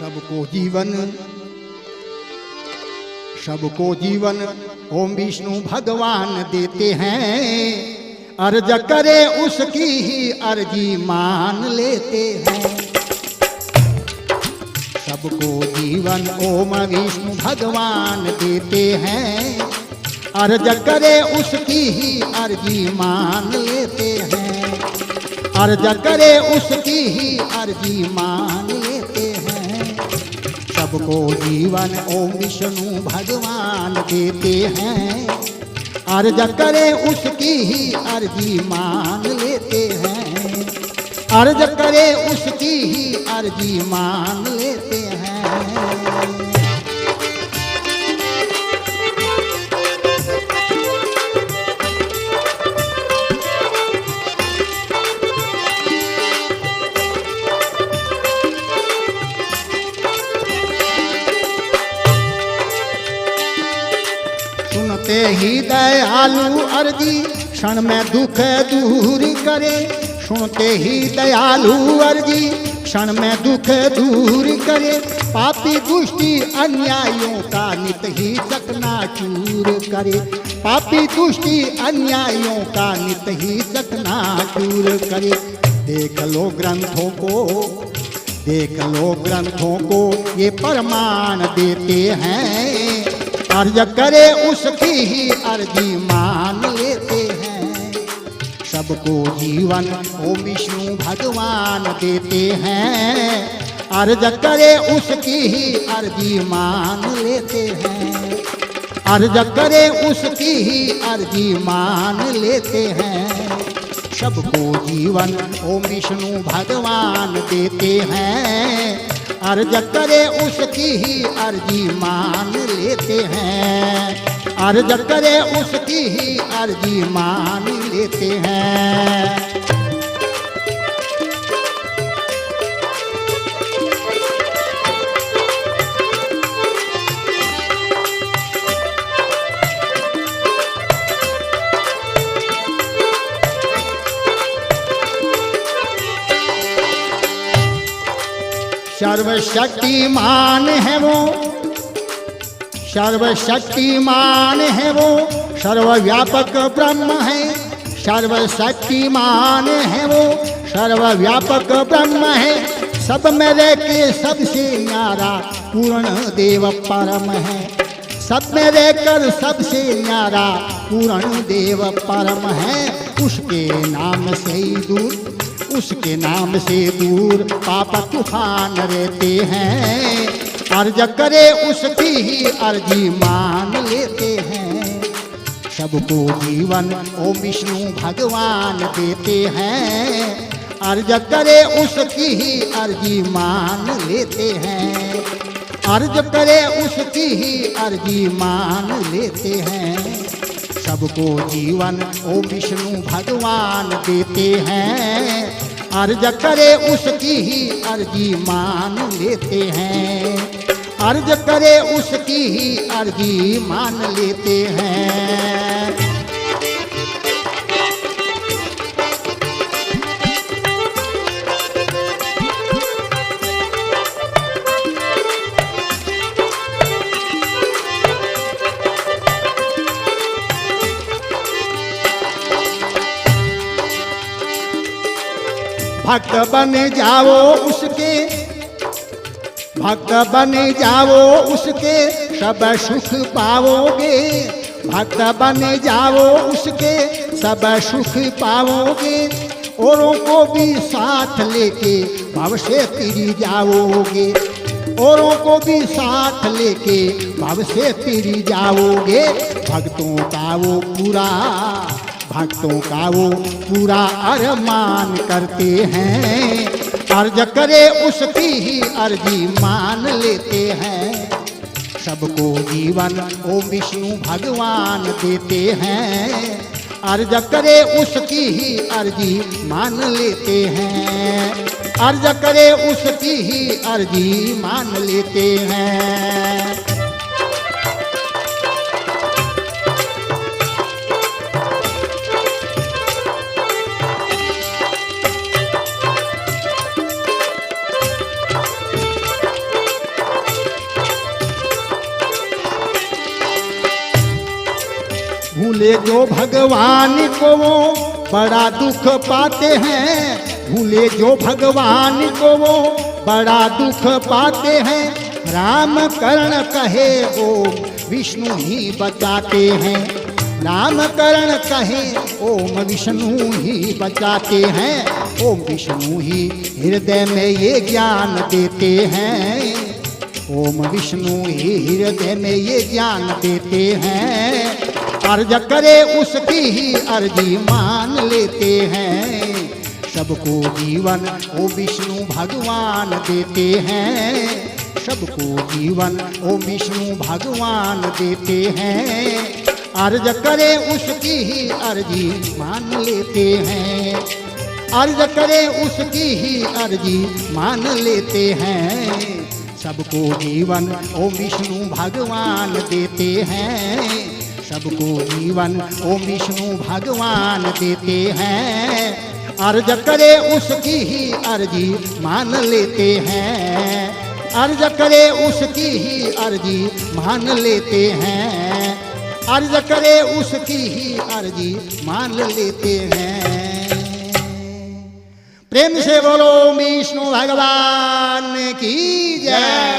सबको जीवन ओम विष्णु भगवान देते हैं। अर्ज करे उसकी ही अर्जी मान लेते हैं। सबको जीवन ओम विष्णु भगवान देते हैं। अर्ज करे उसकी ही अर्जी मान लेते हैं। अर्ज करे उसकी ही अर्जी मान लेते हैं। सबको जीवन ओम विष्णु भगवान देते हैं। अर्ज करे उसकी ही अर्जी मान लेते हैं। अर्ज करे उसकी ही अर्जी मान लेते हैं। सुनते ही दयालु अर्जी क्षण में दुख दूर करे। सुनते ही दयालु अर्जी क्षण में दुख दूर करे। पापी दुष्टि अन्यायों का नित ही चकनाचूर करे। पापी दुष्टि अन्यायों का नित ही चकनाचूर करे। देख लो ग्रंथों को, देख लो ग्रंथों को, ये प्रमाण देते हैं। अर्ज करे उसकी ही अर्जी मान लेते हैं। सबको जीवन ओम विष्णु भगवान देते हैं। अर्ज करे उसकी ही अर्जी मान लेते हैं। अर्ज करे उसकी ही अर्जी मान लेते हैं। सबको जीवन ओम विष्णु भगवान देते हैं। अर्ज करे उसकी ही अर्जी मान लेते हैं। अर्ज करे उसकी ही अर्जी मान लेते हैं। सर्वशक्तिमान है वो, सर्वशक्तिमान है वो, सर्वव्यापक ब्रह्म है। सर्वशक्तिमान है वो, सर्वव्यापक ब्रह्म है। सब में रह के सबसे न्यारा पूर्ण देव परम है। सब में रहकर सबसे न्यारा पूर्ण देव परम है। उसके नाम से ही दूर, उसके नाम से दूर पाप तूफान रहते हैं। अर्ज करे उसकी ही अर्जी मान लेते हैं। सबको जीवन ओम विष्णु भगवान देते हैं। अर्ज करे उसकी ही अर्जी मान लेते हैं। अर्ज करे उसकी ही अर्जी मान लेते हैं। सबको जीवन ओम विष्णु भगवान देते हैं। अर्ज करे उसकी ही अर्जी मान लेते हैं। अर्ज करे उसकी ही अर्जी मान लेते हैं। भक्त बन जाओ उसके, भक्त बन जाओ उसके, सब सुख पाओगे। भक्त बन जाओ उसके, सब सुख पाओगे। औरों को भी साथ लेके भव से तिरी जाओगे। औरों को भी साथ लेके भव से तिरी जाओगे। भक्तों का वो पूरा, भक्तों का वो पूरा अरमान करते हैं। अर्ज करे उसकी ही अर्जी मान लेते हैं। सबको जीवन ओम विष्णु भगवान देते हैं। अर्ज करे उसकी ही अर्जी मान लेते हैं। अर्ज करे उसकी ही अर्जी मान लेते हैं। भूले जो भगवान को वो बड़ा दुख पाते हैं। भूले जो भगवान को वो बड़ा दुख पाते हैं। राम कर्ण कहे ओम विष्णु ही बचाते हैं। राम कर्ण कहे ओम विष्णु ही बचाते हैं। ओम विष्णु ही हृदय में ये ज्ञान देते हैं। ओम विष्णु ही हृदय में ये ज्ञान देते हैं। अर्ज करे उसकी ही अर्जी मान लेते हैं। सबको जीवन ओ विष्णु भगवान देते हैं। सबको जीवन ओ विष्णु भगवान देते हैं। अर्ज करे उसकी ही अर्जी मान लेते हैं। अर्ज करे उसकी ही अर्जी मान लेते हैं। सबको जीवन ओ विष्णु भगवान देते हैं। सबको जीवन ओ विष्णु भगवान देते हैं। अर्ज करे उसकी ही अर्जी मान लेते हैं। अर्ज करे उसकी ही अर्जी मान लेते हैं। अर्ज करे उसकी ही अर्जी मान लेते हैं। प्रेम से बोलो विष्णु भगवान की जय।